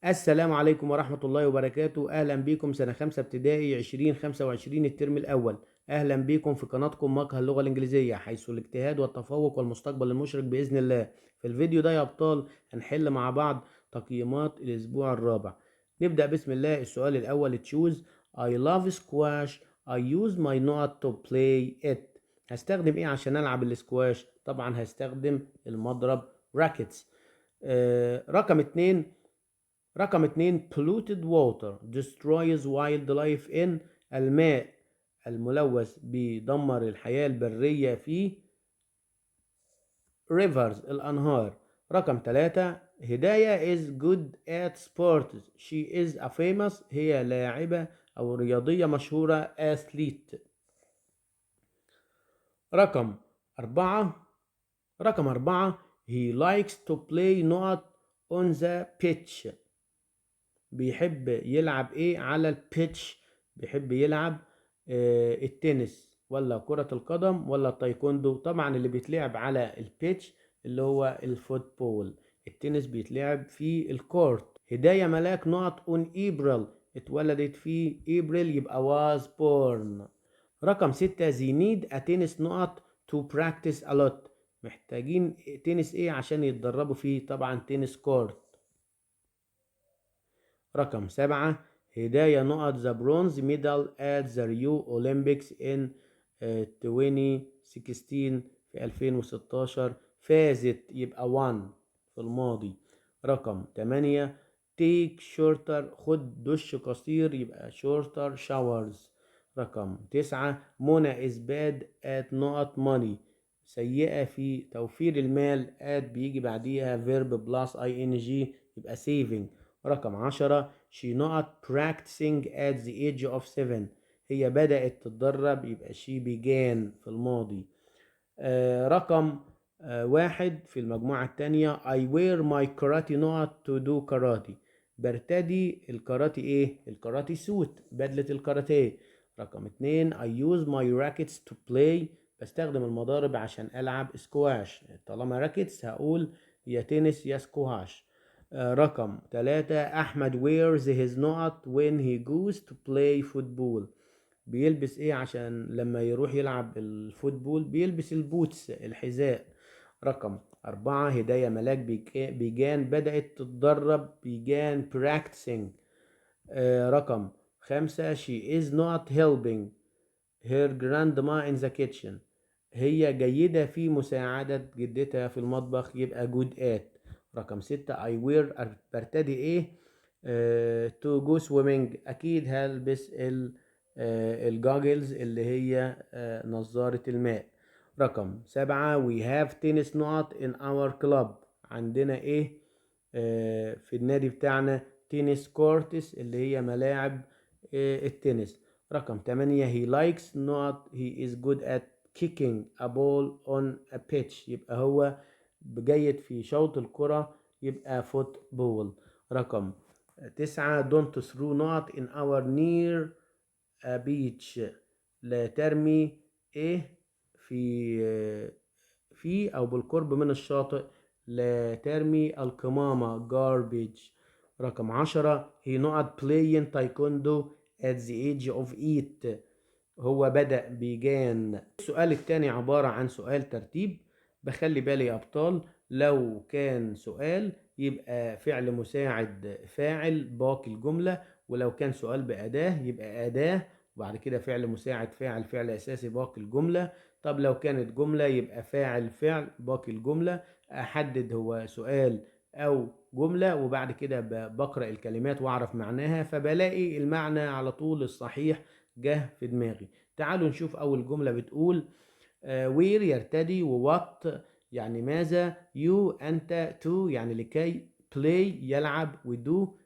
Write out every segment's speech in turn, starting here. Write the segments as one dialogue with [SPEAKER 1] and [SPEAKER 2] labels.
[SPEAKER 1] السلام عليكم ورحمة الله وبركاته. أهلا بكم سنة 5 ابتدائي 2025 الترم الأول. أهلا بكم في قناتكم مقهى اللغة الإنجليزية، حيث الاجتهاد والتفوق والمستقبل المشرق بإذن الله. في الفيديو ده يا أبطال هنحل مع بعض تقييمات الأسبوع الرابع. نبدأ بسم الله. السؤال الأول choose. I love squash. I use my not to play it. هستخدم إيه عشان ألعب السكواش؟ طبعا هستخدم المضرب rackets. رقم اتنين polluted water destroys wildlife in. الماء الملوث بيدمر الحياة البرية في rivers الأنهار. رقم 3 هداية is good at sports. she is a famous. هي لاعبة أو رياضية مشهورة athlete. رقم 4 رقم 4 he likes to play not on the pitch. بيحب يلعب ايه على البيتش؟ بيحب يلعب التنس ولا كرة القدم ولا التايكوندو؟ طبعا اللي بيتلعب على البيتش اللي هو الفوتبول. التنس بيتلعب في الكورت. هداية ملاك نوت اون ابريل. اتولدت في ابريل يبقى was born. رقم 6 they need a tennis not to practice a lot. محتاجين تنس ايه عشان يتدربوا فيه؟ طبعا تنس كورت. رقم 7 هداية نقط the bronze medal at the Rio Olympics in 2016. في 2016 فازت يبقى won في الماضي. رقم 8 take shorter. خد دش قصير يبقى shorter showers. رقم 9 منى is bad at نقط money. سيئة في توفير المال. at بيجي بعديها verb plus ing يبقى saving. رقم 10 she not practicing at the age of 7. هي بدأت تتدرب يبقى she began في الماضي. رقم 1 في المجموعة التانية I wear my karate not to do karate. برتدي الكاراتي ايه؟ الكاراتي سوت، بدلة الكاراتيه. رقم 2 I use my rackets to play. بستخدم المضارب عشان ألعب سكواش. طالما راكتس هقول يا تنس يا سكواش. رقم 3 أحمد wears his not when he goes to play football. بيلبس ايه عشان لما يروح يلعب الفوتبول؟ بيلبس البوتس الحذاء. رقم 4 هداية ملاك بيجان بدأت تتدرب بيجان practicing. رقم 5 she is not helping her grandma in the kitchen. هي جيدة في مساعدة جدتها في المطبخ يبقى good at. رقم 6 I wear. برتدي ايه؟ to go swimming. اكيد هلبس الجاجلز اللي هي نظارة الماء. رقم 7 we have tennis not in our club. عندنا ايه في النادي بتاعنا؟ تنس كورتس اللي هي ملاعب التنس. رقم 8 he likes not he is good at kicking a ball on a pitch. يبقى هو جيد في شوط الكرة يبقى فوتبول. رقم 9 don't throw not in our near a beach. لا ترمي ايه في او بالقرب من الشاطئ. لا ترمي القمامة garbage. رقم 10 he not playing taekwondo at the age of 8. هو بدأ بيجان. السؤال التاني عبارة عن سؤال ترتيب. بخلي بالي يا أبطال لو كان سؤال يبقى فعل مساعد فاعل باقي الجملة، ولو كان سؤال بأداة يبقى أداة وبعد كده فعل مساعد فاعل فعل أساسي باقي الجملة. طب لو كانت جملة يبقى فاعل فعل باقي الجملة. أحدد هو سؤال أو جملة وبعد كده بقرأ الكلمات وأعرف معناها، فبلاقي المعنى على طول الصحيح جه في دماغي. تعالوا نشوف أول جملة بتقول وير يرتدي، ووات يعني ماذا، يو أنت، تو يعني لكي، بلاي يلعب، ودو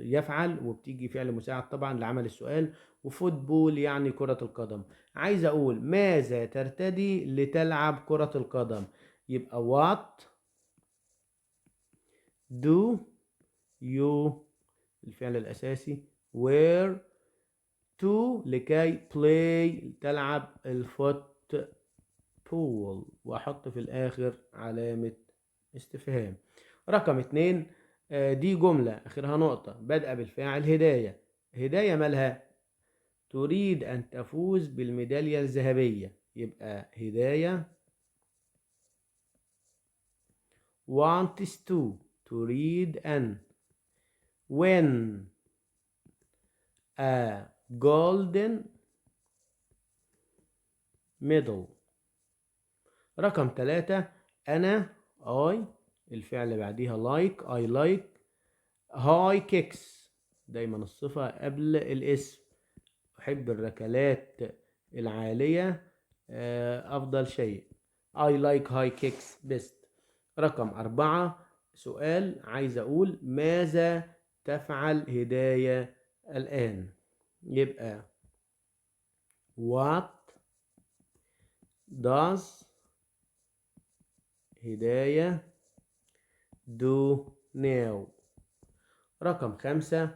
[SPEAKER 1] يفعل وبتيجي فعل مساعد طبعا لعمل السؤال، وفوتبول يعني كرة القدم. عايز أقول ماذا ترتدي لتلعب كرة القدم؟ يبقى what do you الفعل الأساسي، wear to لكي، play تلعب الفوتبول، واحط في الاخر علامة استفهام. رقم 2 دي جملة آخرها نقطة بادئة بالفاعل هداية. هداية مالها؟ تريد أن تفوز بالميدالية الذهبية، يبقى هداية wants to، تريد أن win a golden medal. رقم 3، أنا I الفعل بعديها like I like high kicks، دايما الصفة قبل الاسم. أحب الركلات العالية أفضل شيء. I like high kicks best. رقم 4، سؤال عايز أقول ماذا تفعل هداية الآن؟ يبقى what does هداية do now. رقم 5،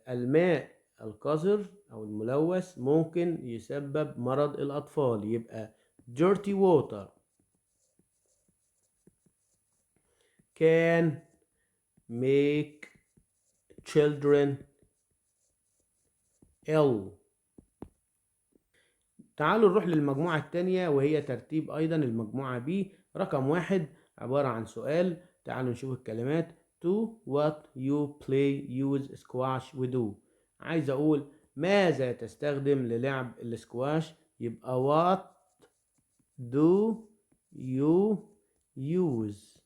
[SPEAKER 1] الماء القذر أو الملوث ممكن يسبب مرض الأطفال، يبقى dirty water can make children ill. تعالوا نروح للمجموعة التانية وهي ترتيب أيضا المجموعة B. رقم 1 عبارة عن سؤال. تعالوا نشوف الكلمات. to what you play use squash we do. عايز أقول ماذا تستخدم للعب السكواش، يبقى what do you use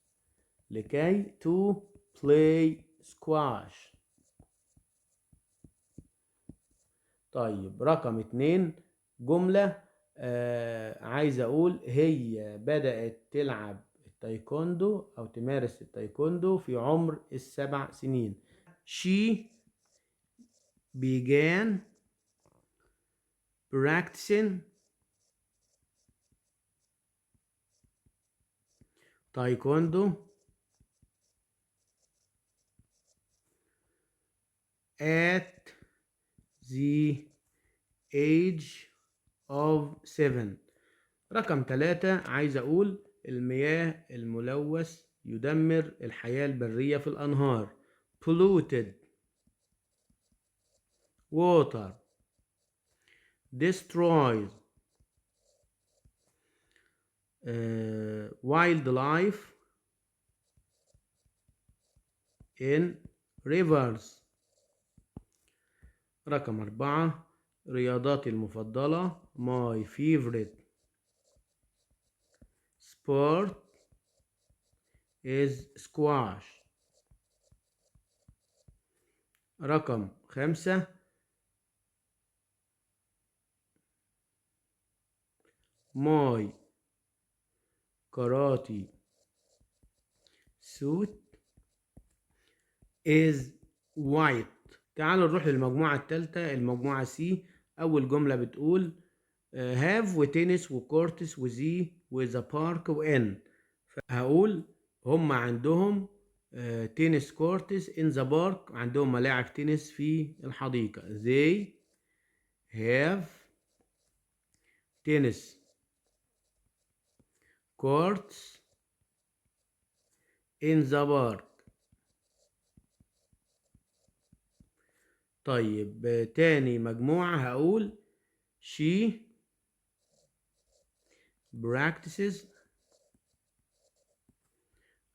[SPEAKER 1] لكي to play squash. طيب رقم 2 جملة عايز أقول هي بدأت تلعب التايكوندو أو تمارس التايكوندو في عمر ال7 سنين. She began practicing taekwondo at the age of 7. رقم 3 عايز أقول المياه الملوث يدمر الحياة البرية في الأنهار. polluted water destroys wildlife in rivers. رقم 4 رياضاتي المفضلة my favorite sport is squash. رقم 5 my karate suit is white. تعالوا نروح للمجموعة الثالثة المجموعة سي. أول جملة بتقول have وتنس وكورتس وزي وذا بارك وإن. هقول هم عندهم تنس كورتس in the park، عندهم ملاعب تنس في الحديقة. they have tennis courts in the park. طيب تاني مجموعة هقول she practices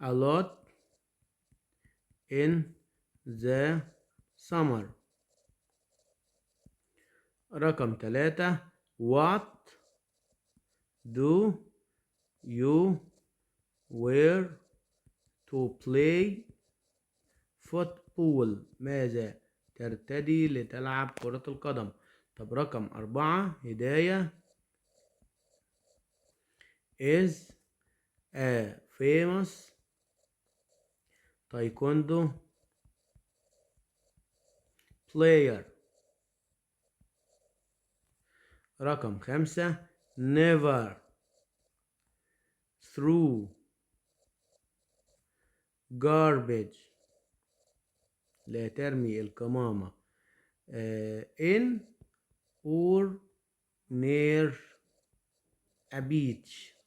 [SPEAKER 1] a lot in the summer. رقم 3 what do you wear to play football. ماذا ترتدي لتلعب كرة القدم. طب رقم 4 هداية is a famous taekwondo player. رقم 5 never threw garbage، لا ترمي القمامة in or near a beach.